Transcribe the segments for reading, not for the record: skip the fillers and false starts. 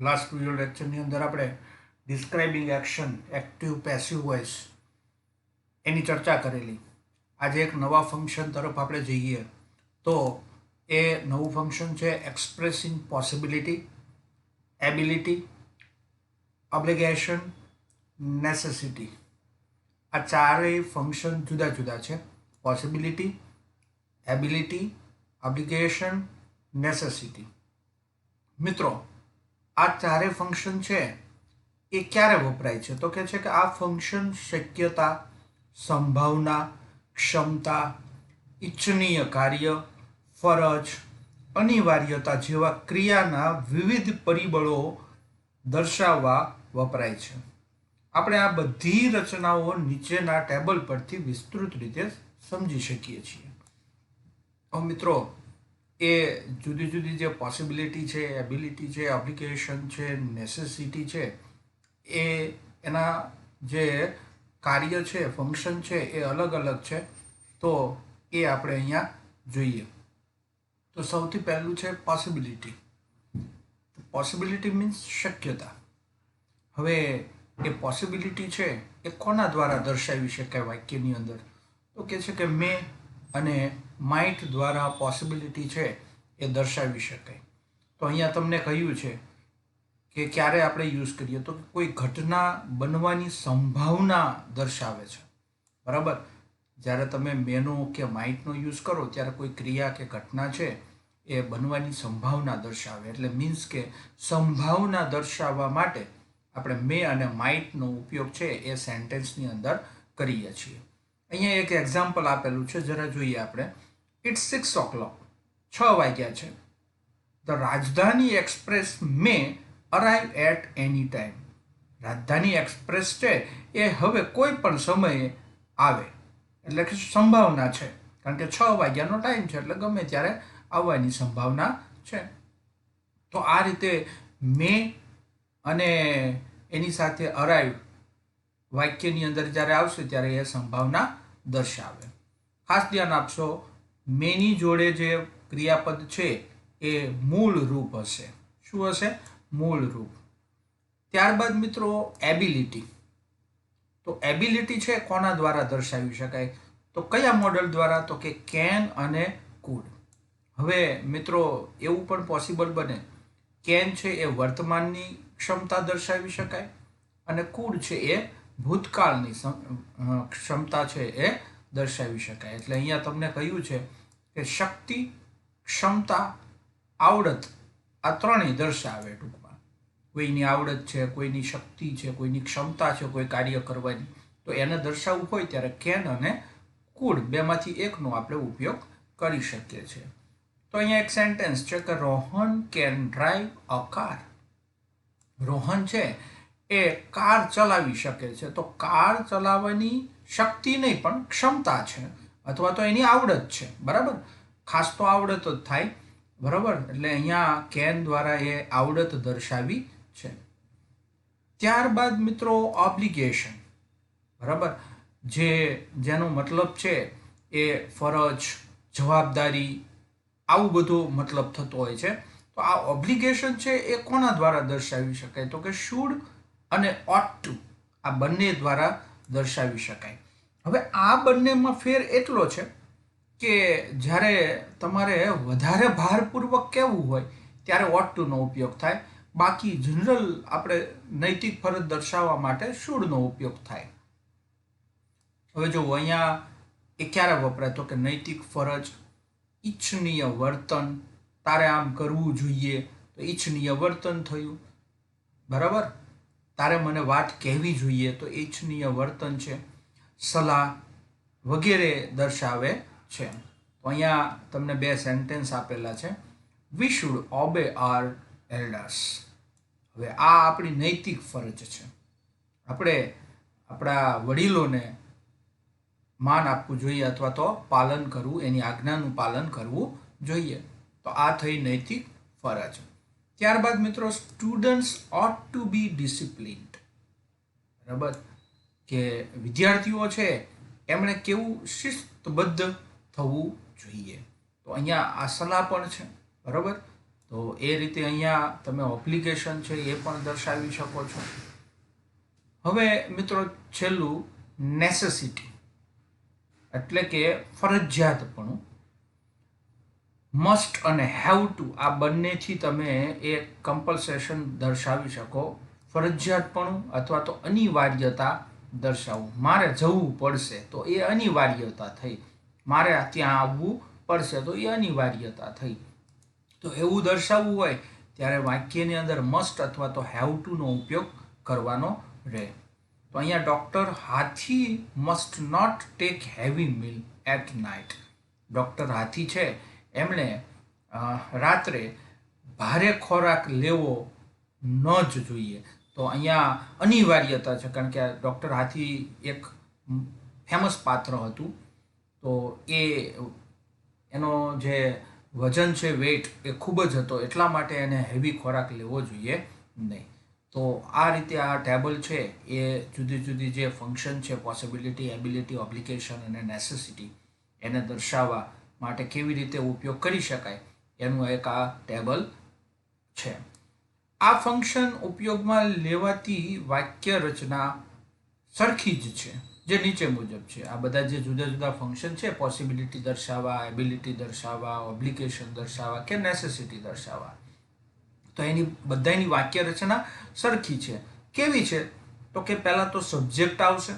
Last video લેક્ચરની અંદર આપણે describing action, active passive voice એની ચર્ચા કરેલી. આજે એક નવા ફંક્શન તરફ આપણે જઈએ તો એ નવું ફંક્શન છે expressing possibility, ability, obligation, necessity. આ ચારેય ફંક્શન જુદા જુદા છે. Possibility, ability, obligation, necessity. મિત્રો, આ ચારે ફંક્શન છે એ ક્યારે વપરાય છે? તો કહે છે કે આ ફંક્શન શક્યતા, સંભાવના, ક્ષમતા, ઇચ્છનીય કાર્ય, ફરજ, અનિવાર્યતા જેવા ક્રિયાના વિવિધ પરિબળો દર્શાવવા વપરાય છે. આપણે આ બધી રચનાઓ નીચેના ટેબલ પરથી વિસ્તૃત રીતે સમજી શકીએ છીએ. તો મિત્રો, એ જુદી જુદી જે પોસિબિલિટી છે, એબિલિટી છે, ઓબ્લિગેશન છે, નેસેસિટી છે, એ એના જે કાર્ય છે, ફંક્શન છે, એ અલગ અલગ છે. તો એ આપણે અહીંયા જોઈએ. તો સૌથી પહેલું છે પોસિબિલિટી. પોસિબિલિટી મીન્સ શક્યતા. હવે એ પોસિબિલિટી છે એ કોના દ્વારા દર્શાવી શકાય વાક્યની અંદર? તો કહે છે કે મે અને માઇટ દ્વારા પોસિબિલિટી છે એ દર્શાવી શકાય. તો અહીંયા તમને કહ્યું છે કે ક્યારે આપણે યુઝ કરીએ તો કોઈ ઘટના બનવાની સંભાવના દર્શાવે છે. બરાબર? જ્યારે તમે મેનો કે માઇટનો યુઝ કરો ત્યારે કોઈ ક્રિયા કે ઘટના છે એ બનવાની સંભાવના દર્શાવે. એટલે મીન્સ કે સંભાવના દર્શાવવા માટે આપણે મે અને માઇટનો ઉપયોગ છે એ સેન્ટેન્સની અંદર કરીએ છીએ. અહીંયા એક એક્ઝામ્પલ આપેલું છે, જરા જોઈએ આપણે. It's 6 o'clock. 6 વાગ્યા છે. The Rajdhani express may arrive at any time. Rajdhani express છે એ હવે કોઈ પણ સમયે આવે. એટલે કે સંભાવના છે, કારણ કે 6 વાગ્યાનો ટાઈમ છે એટલે ગમે ત્યારે આવવાની સંભાવના છે. તો આ રીતે મે અને એની સાથે અરાઇવ વાક્યની અંદર જ્યારે આવશે ત્યારે એ સંભાવના દર્શાવે. ખાસ ધ્યાન આપશો, મેની જોડે જે ક્રિયાપદ છે એ મૂળ રૂપ હશે. શું હશે? મૂળ રૂપ. ત્યારબાદ મિત્રો એબિલિટી. તો એબિલિટી છે કોના દ્વારા દર્શાવી શકાય? તો કયા મોડલ દ્વારા? તો કે કેન અને કુડ. હવે મિત્રો એવું પણ પોસિબલ બને, કેન છે એ વર્તમાનની ક્ષમતા દર્શાવી શકાય અને કુડ છે એ ભૂતકાળની ક્ષમતા છે એ દર્શાવી શકાય. એટલે અહીંયા તમને કહ્યું છે કે શક્તિ, ક્ષમતા, આવડત આ ત્રણેય દર્શાવે. ટૂંકમાં કોઈની આવડત છે, કોઈની શક્તિ છે, કોઈની ક્ષમતા છે કોઈ કાર્ય કરવાની, તો એને દર્શાવવું હોય ત્યારે કેન અને કુડ બેમાંથી એકનો આપણે ઉપયોગ કરી શકીએ છીએ. તો અહીંયા એક સેન્ટેન્સ છે કે Rohan can drive a car. Rohan છે એ કાર ચલાવી શકે છે. તો કાર ચલાવવાની શક્તિ નહીં પણ ક્ષમતા છે અથવા તો એની આવડત છે. બરાબર? ખાસ તો આવડત જ થાય. બરાબર? એટલે અહીંયા કેન દ્વારા એ આવડત દર્શાવી છે. ત્યારબાદ મિત્રો ઓબ્લિગેશન. બરાબર? જેનો મતલબ છે એ ફરજ, જવાબદારી, આવું બધું મતલબ થતો હોય છે. તો આ ઓબ્લિગેશન છે એ કોના દ્વારા દર્શાવી શકાય? તો કે શુડ અને ઓટ ટુ, આ બંને દ્વારા દર્શાવી શકાય. હવે આ બંનેમાં ફેર એટલો છે કે જ્યારે તમારે વધારે ભારપૂર્વક કહેવું હોય ત્યારે ઓટ ટુનો ઉપયોગ થાય. બાકી જનરલ આપણે નૈતિક ફરજ દર્શાવવા માટે શુડનો ઉપયોગ થાય. હવે જો અહીંયા એ ક્યારે વપરાય? તો કે નૈતિક ફરજ, ઇચ્છનીય વર્તન, તારે આમ કરવું જોઈએ તો ઇચ્છનીય વર્તન થયું. બરાબર? તારે મને વાત કહેવી જોઈએ તો ઇચ્છનીય વર્તન છે. સલાહ વગેરે દર્શાવે છે. તો અહીંયા તમને બે સેન્ટેન્સ આપેલા છે. We should obey our elders. હવે આ આપણી નૈતિક ફરજ છે. આપણે આપણા વડીલોને માન આપવું જોઈએ અથવા તો પાલન કરવું, એની આજ્ઞાનું પાલન કરવું જોઈએ. તો આ થઈ નૈતિક ફરજ. ત્યારબાદ મિત્રો સ્ટુડન્ટ્સ ઓટ ટુ બી ડિસિપ્લિન્ડ. બરાબર? કે વિદ્યાર્થીઓ છે એમણે કેવું શિસ્તબદ્ધ થવું જોઈએ. તો અહીંયા આ સલાહ પણ છે. બરાબર? તો એ રીતે અહીંયા તમે ઓબ્લિગેશન છે એ પણ દર્શાવી શકો છો. હવે મિત્રો છેલ્લું નેસેસિટી એટલે કે ફરજિયાતપણું. મસ્ટ અને હેવ ટુ આ બંનેથી તમે એ કમ્પલ્સેશન દર્શાવી શકો. ફરજિયાતપણું અથવા તો અનિવાર્યતા દર્શાવવું. મારે જવું પડશે તો એ અનિવાર્યતા થઈ. મારે ત્યાં આવવું પડશે તો એ અનિવાર્યતા થઈ. તો એવું દર્શાવવું હોય ત્યારે વાક્યની અંદર મસ્ટ અથવા તો હેવ ટુનો ઉપયોગ કરવાનો રહે. તો અહીંયા doctor Hathi must not take heavy meal at night. Doctor Hathi છે એમણે રાત્રે ભારે ખોરાક લેવો ન જ જોઈએ. તો અહીંયા અનિવાર્યતા છે, કારણ કે ડૉક્ટર હાથી એક ફેમસ પાત્ર હતું. તો એનો જે વજન છે, વેઇટ એ ખૂબ જ હતો, એટલા માટે એને હેવી ખોરાક લેવો જોઈએ નહીં. તો આ રીતે આ ટેબલ છે એ જુદી જુદી જે ફંક્શન છે, પોસિબિલિટી, એબિલિટી, ઓબ્લિગેશન અને નેસેસિટી, એને દર્શાવવા માટે કેવી રીતે ઉપયોગ કરી શકાય એનું એક આ ટેબલ છે. આ ફંક્શન ઉપયોગમાં લેવાતી વાક્ય રચના સરખી જ છે, જે નીચે મુજબ છે. આ બધા જે જુદા જુદા ફંક્શન છે, પોસિબિલિટી દર્શાવવા, એબિલિટી દર્શાવવા, ઓબ્લિગેશન દર્શાવવા કે નેસેસિટી દર્શાવવા, તો એની બધાની વાક્ય રચના સરખી છે. કેવી છે? તો કે પહેલાં તો સબ્જેક્ટ આવશે.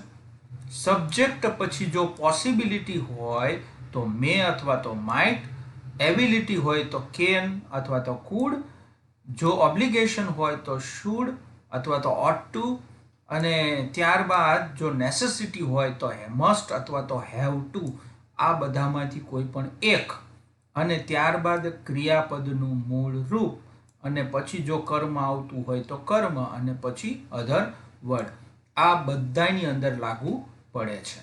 સબ્જેક્ટ પછી જો પોસિબિલિટી હોય તો મે અથવા તો માઇટ, એબિલિટી હોય તો કેન અથવા તો કુડ, જો ઓબ્લિગેશન હોય તો શુડ અથવા તો ઓટ ટુ, અને ત્યારબાદ જો નેસેસિટી હોય તો મસ્ટ અથવા તો હેવ ટુ. આ બધામાંથી કોઈ પણ એક, અને ત્યારબાદ ક્રિયાપદનું મૂળ રૂપ, અને પછી જો કર્મ આવતું હોય તો કર્મ, અને પછી અધર વર્ડ. આ બધાની અંદર લાગુ પડે છે.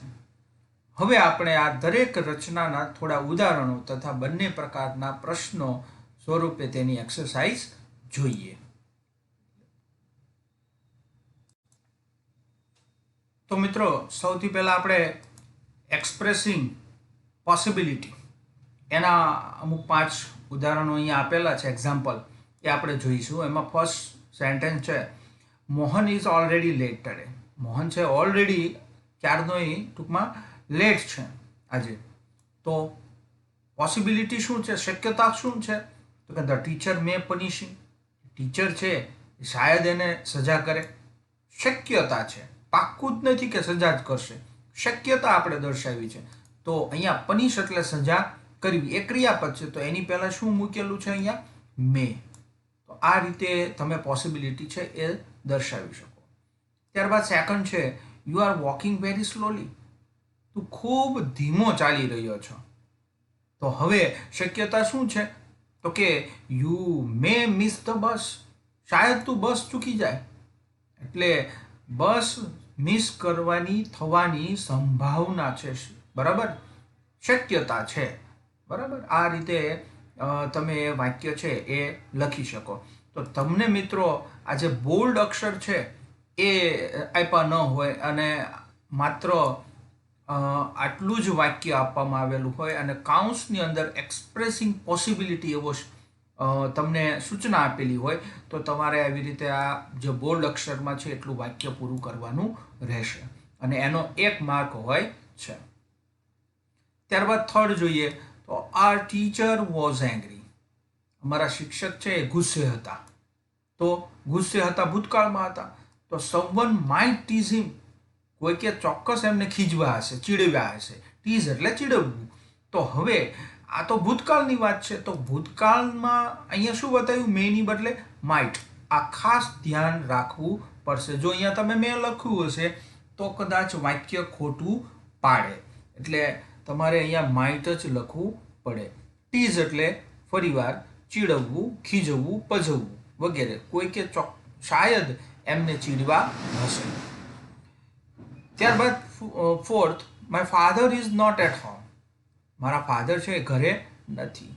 હવે આપણે આ દરેક રચનાના થોડા ઉદાહરણો તથા બંને પ્રકારના પ્રશ્નો સ્વરૂપે તેની એક્સરસાઇઝ જોઈએ. તો મિત્રો, સૌથી પહેલાં આપણે એક્સપ્રેસિંગ પોસિબિલિટી એના અમુક 5 ઉદાહરણો અહીંયા આપેલા છે, એક્ઝામ્પલ, એ આપણે જોઈશું. એમાં ફર્સ્ટ સેન્ટેન્સ છે, Mohan is already late today. Mohan છે ઓલરેડી ક્યારનોય ટૂંકમાં લેટ છે આજે. તો પોસિબિલિટી શું છે, શક્યતા શું છે? તો કે ધ ટીચર મે પનિશિંગ. ટીચર છે શાયદ એને સજા કરે. શક્યતા છે, પાક્કું જ નથી કે સજા જ કરશે, શક્યતા આપણે દર્શાવી છે. તો અહીંયા પનિશ એટલે સજા કરવી, એ ક્રિયાપદ છે, તો એની પહેલાં શું મૂકેલું છે? અહીંયા મે. તો આ રીતે તમે પોસિબિલિટી છે એ દર્શાવી શકો. ત્યારબાદ સેકન્ડ છે, you are walking very slowly. તું ખૂબ ધીમો ચાલી રહ્યો છો. તો હવે શક્યતા શું છે? તો કે you may miss the bus. શાયદ તું બસ ચૂકી જાય, એટલે બસ મિસ થવાની સંભાવના છે, બરાબર, શક્યતા છે, બરાબર. આ રીતે તમે વાક્ય છે એ લખી શકો. તો તમને મિત્રો આ જે બોલ્ડ અક્ષર છે એ આપ્યા ન હોય અને માત્ર આટલું જ વાક્ય આપવામાં આવેલું હોય અને કાઉન્સની અંદર એક્સપ્રેસિંગ પોસિબિલિટી એવો તમને સૂચના આપેલી હોય, તો તમારે આવી રીતે આ જે બોલ્ડ અક્ષરમાં છે એટલું વાક્ય પૂરું કરવાનું રહેશે, અને એનો 1 માર્ક હોય છે. ત્યારબાદ થર્ડ જોઈએ તો આર ટીચર વોઝ એંગ્રી. અમારા શિક્ષક છે એ ગુસ્સે હતા. તો ગુસ્સે હતા ભૂતકાળમાં હતા. તો સમવન માઇટ ટીઝ હિમ. કોઈ કે ચોક્કસ એમને ખીજવા હશે, ચીડવ્યા હશે. ટીઝ એટલે ચીડવવું. તો હવે આ તો ભૂતકાળની વાત છે, તો ભૂતકાળમાં અહીંયા શું બતાવ્યું? મેની બદલે માઇટ. આ ખાસ ધ્યાન રાખવું પડશે. જો અહીંયા તમે મેં લખ્યું હશે તો કદાચ વાક્ય ખોટું પાડે, એટલે તમારે અહીંયા માઇટ જ લખવું પડે. ટીઝ એટલે ફરીવાર ચીડવવું, ખીજવવું, પજવવું વગેરે. કોઈ કે શાયદ એમને ચીડવા હશે. ત્યારબાદ fourth, my father is not at home. મારા ફાધર છે એ ઘરે નથી.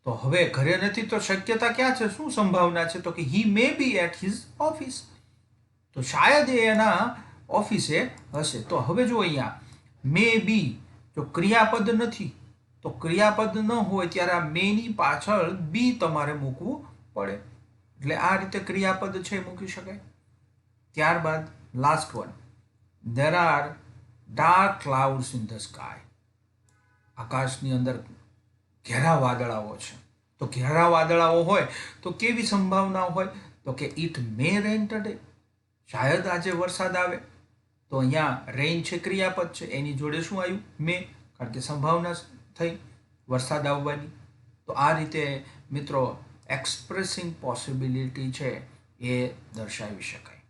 તો હવે ઘરે નથી તો શક્યતા ક્યાં છે, શું સંભાવના છે? તો કે હી મે બી એટ હિઝ ઓફિસ. તો શાયદ એ એના ઓફિસે હશે. તો હવે જો અહીંયા મે બી, જો ક્રિયાપદ નથી તો ક્રિયાપદ ન હોય ત્યારે આ મેની પાછળ બી તમારે મૂકવું પડે, એટલે આ રીતે ક્રિયાપદ છે મૂકી શકાય. ત્યારબાદ last one, there are dark clouds in the sky. આકાશની અંદર ઘેરા વાદળાઓ છે. તો ઘેરા વાદળાઓ હોય તો કેવી સંભાવના હોય? તો કે ઇટ મે રેન ટુડે, શાયદ આજે વરસાદ આવે. તો અહીંયા રેન છે ક્રિયાપદ છે, એની જોડે શું આવ્યું? મે, કારણ કે સંભાવના થઈ વરસાદ આવવાની. તો આ રીતે મિત્રો એક્સપ્રેસિંગ પોસિબિલિટી છે એ દર્શાવી શકાય.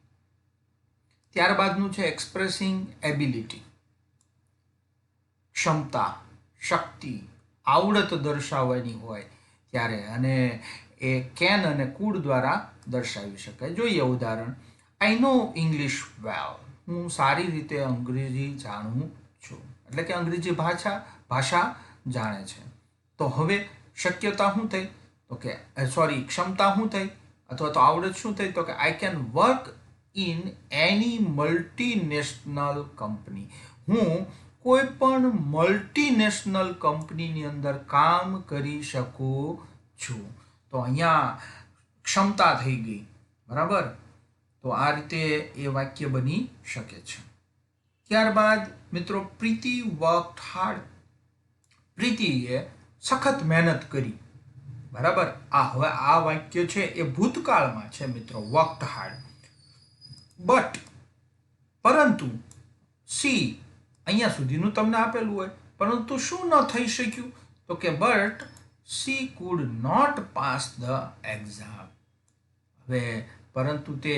ત્યારબાદનું છે એક્સપ્રેસિંગ એબિલિટી, ક્ષમતા, શક્તિ, આવડત દર્શાવવાની હોય ત્યારે, અને એ કેન અને કુડ દ્વારા દર્શાવી શકાય. જોઈએ ઉદાહરણ. આઈ નો ઇંગ્લિશ વેલ, હું સારી રીતે અંગ્રેજી જાણું છું, એટલે કે અંગ્રેજી ભાષા જાણે છે. તો હવે શક્યતા શું થઈ? તો કે ક્ષમતા શું થઈ અથવા તો આવડત શું થઈ? તો કે I can work in any multinational company, હું કોઈ પણ મલ્ટીનેશનલ કંપનીની અંદર કામ કરી શકું છું. તો અહીંયા ક્ષમતા થઈ ગઈ, બરાબર. તો આ રીતે એ વાક્ય બની શકે છે. ત્યારબાદ મિત્રો પ્રીતિ વર્કડ હાર્ડ, પ્રીતિએ સખત મહેનત કરી, બરાબર. હવે આ વાક્ય છે એ ભૂતકાળમાં છે મિત્રો, વર્કડ હાર્ડ. બટ, પરંતુ, સી અહીંયા સુધીનું તમને આપેલું હોય, પરંતુ શું ન થઈ શક્યું? તો કે but she could not pass the exam. હવે પરંતુ તે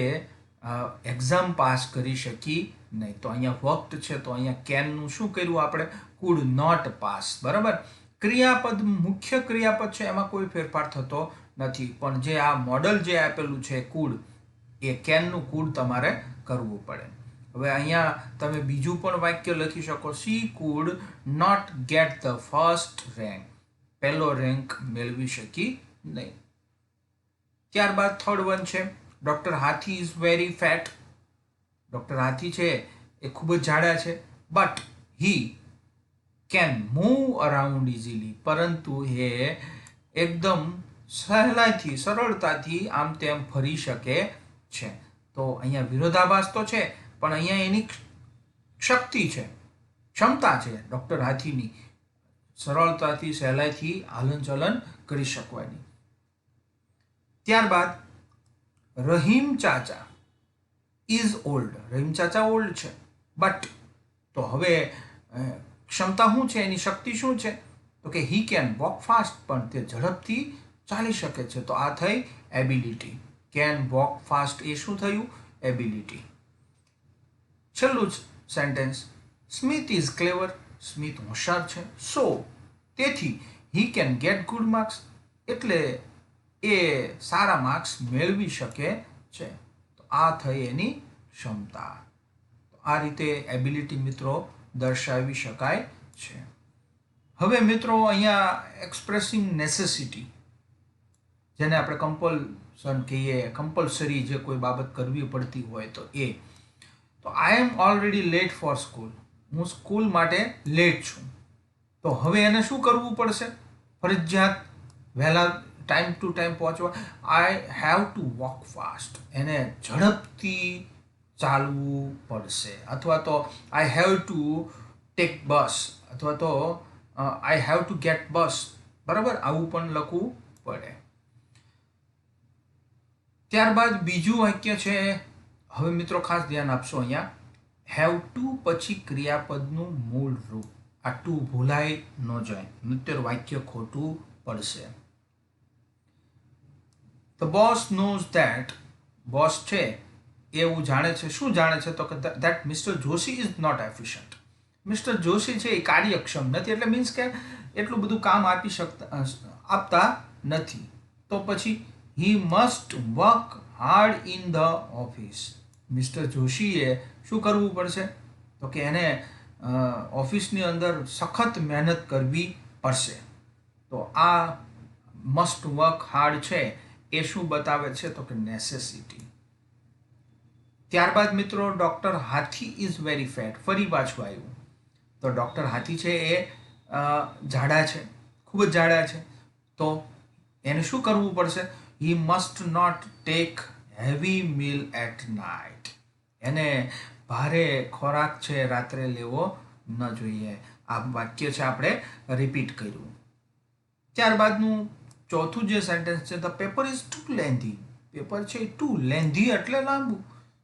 એક્ઝામ પાસ કરી શકી નહીં. તો અહીંયા વર્કડ છે તો અહીંયા કેનનું શું કર્યું આપણે? કુડ નોટ પાસ, બરાબર. ક્રિયાપદ, મુખ્ય ક્રિયાપદ છે એમાં કોઈ ફેરફાર થતો નથી, પણ જે આ મોડલ જે આપેલું છે કુડ, એ કેનનું કુડ તમારે કરવું પડે. હવે અહીંયા તમે બીજું પણ વાક્ય લખી શકો, she could not get the first rank, પહેલો રેન્ક મેળવી શકી નહીં. ત્યારબાદ થર્ડ વન છે doctor Hathi is very fat, doctor Hathi છે એ ખૂબ જ જાડા છે. But he can move around easily, પરંતુ એ એકદમ સહેલાઈથી, સરળતાથી આમ તેમ ફરી શકે છે. તો અહીંયા વિરોધાભાસ તો છે, પણ અહીંયા એની શક્તિ છે, ક્ષમતા છે ડોક્ટર હાથીની, સરળતાથી સહેલાઈથી હલનચલન કરી શકવાની. ત્યારબાદ Rahim chacha is old, Rahim chacha old છે. બટ, તો હવે ક્ષમતા શું છે, એની શક્તિ શું છે? તો કે હી કેન વોક ફાસ્ટ, પણ તે ઝડપથી ચાલી શકે છે. તો આ થઈ એબિલિટી. કેન વોક ફાસ્ટ એ શું થયું? એબિલિટી. છેલ્લું sentence, Smith is clever, Smith હોશિયાર છે. સો, તેથી he can get good marks, એટલે એ સારા માર્ક્સ મેળવી શકે છે. તો આ થઈ એની ક્ષમતા. આ રીતે એબિલિટી મિત્રો દર્શાવી શકાય છે. હવે મિત્રો અહીંયા એક્સપ્રેસિંગ નેસેસિટી, જેને આપણે કમ્પલ્સન કહીએ, કમ્પલસરી જે કોઈ બાબત કરવી પડતી હોય તો એ. તો આઈ એમ ઓલરેડી લેટ ફોર સ્કૂલ, હું સ્કૂલ માટે લેટ છું. તો હવે એને શું કરવું પડશે? ફરજિયાત વહેલા ટાઈમ ટુ ટાઈમ પહોંચવા. I have to walk fast, એને ઝડપથી ચાલવું પડશે. અથવા તો આઈ હેવ ટુ ટેક બસ, અથવા તો આઈ હેવ ટુ ગેટ બસ, બરાબર. આવું પણ લખવું પડે. ત્યારબાદ બીજું વાક્ય છે, હવે મિત્રો ખાસ ધ્યાન આપશો અહીંયા, હેવ ટુ પછી ક્રિયાપદનું મૂળ રૂપ. આ ટુ ભૂલાય ન જાય, નહીંતર વાક્ય ખોટું પડશે. The boss knows that, boss છે એવું જાણે છે. શું જાણે છે? તો કે that mister Joshi is not efficient, mister Joshi છે એ કાર્યક્ષમ નથી, એટલે મીન્સ કે એટલું બધું કામ આપતા નથી. તો પછી he must work hard in the office, mister જોશીએ શું કરવું પડશે? તો કે એને ઓફિસની અંદર સખત મહેનત કરવી પડશે. તો આ મસ્ટ વર્ક હાર્ડ છે એ શું બતાવે છે? તો કે નેસેસિટી. ત્યારબાદ મિત્રો doctor Hathi is very fat, ફરી પાછું આવ્યું. તો ડોક્ટર હાથી છે એ જાડા છે, ખૂબ જ જાડા છે, તો એને શું કરવું પડશે? He must not take heavy meal at night. એને ભારે ખોરાક છે રાત્રે લેવો ન જોઈએ. આ વાક્ય છે આપણે રિપીટ કર્યું. ત્યારબાદનું ચોથું જે સેન્ટેન્સ છે, the paper is too lengthy. Paper છે એ ટુ લેન્ધી એટલે લાંબુ.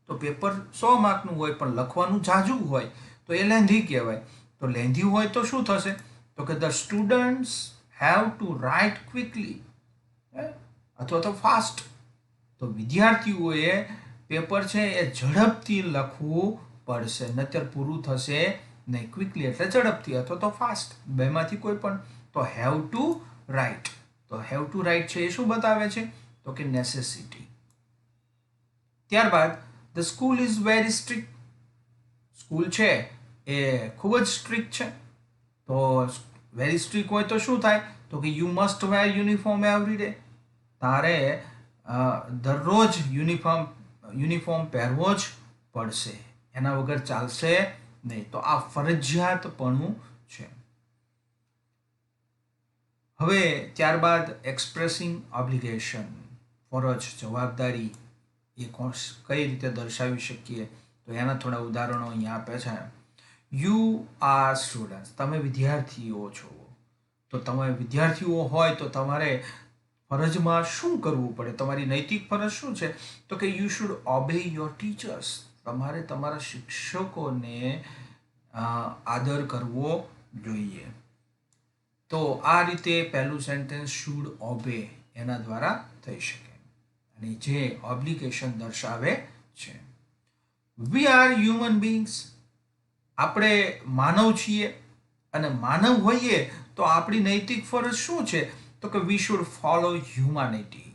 તો પેપર 100 માર્કનું હોય પણ લખવાનું ઝાઝું હોય તો એ લેન્ધી કહેવાય. તો લેન્ધી હોય તો શું થશે? તો કે the students have to write quickly અથવા તો ફાસ્ટ. તો વિદ્યાર્થીઓએ પેપર છે એ ઝડપથી લખવું પડશે, નહીતર પૂરું થશે નહીં. ક્વિકલી એટલે ઝડપથી અથવા તો ફાસ્ટ, બેમાંથી કોઈ પણ. તો હેવ ટુ રાઇટ. તો હેવ ટુ રાઇટ છે એ શું બતાવે છે? તો કે નેસેસિટી. ત્યારબાદ the school is very strict. School છે એ ખૂબ જ સ્ટ્રિક્ટ છે. તો વેરી સ્ટ્રિક્ટ હોય તો શું થાય? તો કે you must wear uniform every day. તારે દરરોજ યુનિફોર્મ પહેરવો જ પડશે, એના વગર ચાલશે નહીં. તો આ ફરજિયાતપણું છે. હવે ત્યારબાદ એક્સપ્રેસિંગ ઓબ્લિગેશન, ફરજ, જવાબદારી એ કઈ રીતે દર્શાવી શકીએ? તો એના થોડા ઉદાહરણો અહીંયા આપે છે. You are students. તમે વિદ્યાર્થીઓ છો. તો તમે વિદ્યાર્થીઓ હોય તો તમારે ફરજમાં શું કરવું પડે? તમારી નૈતિક ફરજ શું છે? તો કે you should obey your teachers. તમારે તમારા શિક્ષકોને આદર કરવો જોઈએ. તો આ રીતે પહેલું સેન્ટેન્સ શુડ ઓબે એના દ્વારા થઈ શકે અને જે ઓબ્લિગેશન દર્શાવે છે. We are human beings. આપણે માનવ છીએ અને માનવ હોઈએ તો આપણી નૈતિક ફરજ શું છે? તો કે we should follow humanity.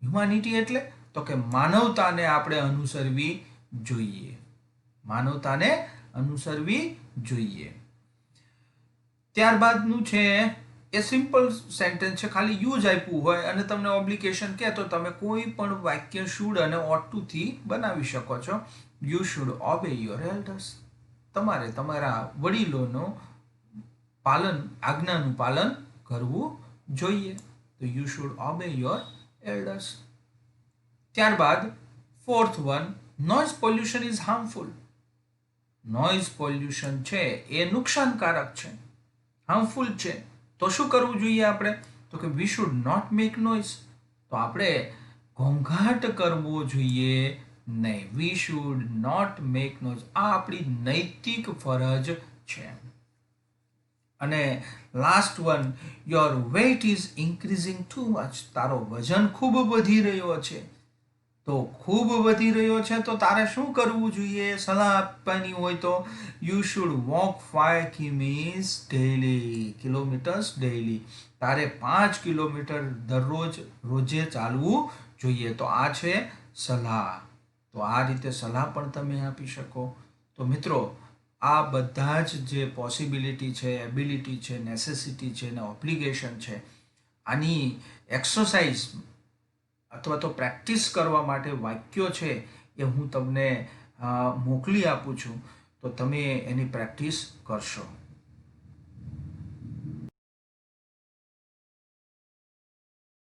Humanity એટલે તો કે માનવતાને આપણે અનુસરવી જોઈએ. માનવતાને અનુસરવી જોઈએ. ત્યારબાદનું છે એ સિમ્પલ સેન્ટેન્સ છે, ખાલી યુ જ આપ્યું હોય અને તમને ઓબ્લિગેશન કહે તો તમે કોઈ પણ વાક્ય શુડ અને ઓટ ટુ થી બનાવી શકો છો. You should obey your elders. તમારે તમારા વડીલોનો આજ્ઞાનું પાલન કરવું જોઈએ. તો you should obey your elders. ત્યારબાદ fourth one, noise pollution is harmful. Noise pollution છે એ નુકસાનકારક છે, હાર્મફુલ છે. તો શું કરવું જોઈએ આપણે? તો કે we should not make noise. તો આપણે ઘોંઘાટ કરવો જોઈએ નહીં. We should not make noise. આ આપણી નૈતિક ફરજ છે. અને last one, your weight is increasing too much. તારો વજન ખૂબ વધી રહ્યો છે. તો ખૂબ વધી રહ્યો છે તો તારે શું કરવું જોઈએ? સલાહ આપવાની હોય તો you should walk 5 kms daily. Kilometres daily. તારે 5 કિલોમીટર રોજે ચાલવું જોઈએ. તો આ છે સલાહ. તો આ રીતે સલાહ પણ તમે આપી શકો. તો મિત્રો, આ બધા જ જે પોસિબિલિટી છે, એબિલિટી છે, નેસેસિટી છે ને ઓબ્લિગેશન છે, આની એક્સરસાઇઝ અથવા તો પ્રેક્ટિસ કરવા માટે વાક્યો છે એ હું તમને મોકલી આપું છું. તો તમે એની પ્રેક્ટિસ કરશો.